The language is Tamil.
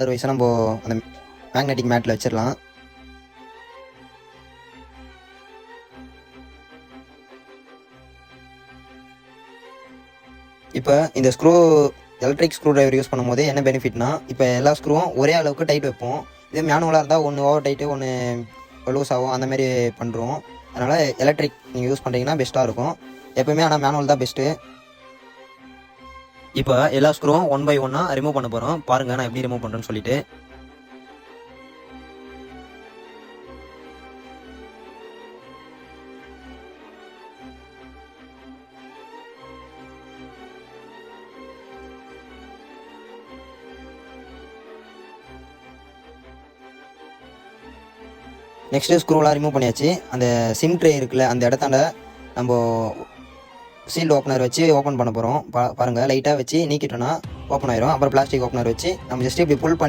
அதர்வைஸாக நம்ம அந்த மேக்னெட்டிக் மேட்டில் வச்சிடலாம். இப்போ இந்த எலக்ட்ரிக் ஸ்க்ரூ டிரைவர் யூஸ் பண்ணும்போது என்ன பெனிஃபிட்னா, இப்போ எல்லா ஸ்க்ரூவும் ஒரே அளவுக்கு டைட் வைப்போம். இதே மேனுவலாக இருந்தால் ஒன்று ஓவர் டைட்டு ஒன்று லூஸ் ஆகும், அந்த மாதிரி பண்ணுறோம். அதனால் எலக்ட்ரிக் நீங்கள் யூஸ் பண்ணுறீங்கன்னா பெஸ்ட்டாக இருக்கும் எப்போயுமே. ஆனால் மேனுவல் தான் பெஸ்ட்டு. இப்போ எல்லா ஸ்க்ரூவும் 1 by 1 ரிமூவ் பண்ண போகிறோம். பாருங்கள் நான் எப்படி ரிமூவ் பண்ணுறேன்னு சொல்லிட்டு. நெக்ஸ்ட்டு ஸ்க்ரூலாம் ரிமூவ் பண்ணியாச்சு. அந்த சிம் ட்ரே இருக்குல்ல, அந்த இடத்தாண்ட நம்ம சீல்டு ஓப்பனர் வச்சு ஓப்பன் பண்ண போகிறோம். பாருங்கள் லைட்டாக வச்சு நீக்கிட்டோன்னா ஓப்பன் ஆயிரும். அப்புறம் பிளாஸ்டிக் ஓப்பனர் வச்சு நம்ம ஜஸ்ட் இப்படி புல் பண்ணி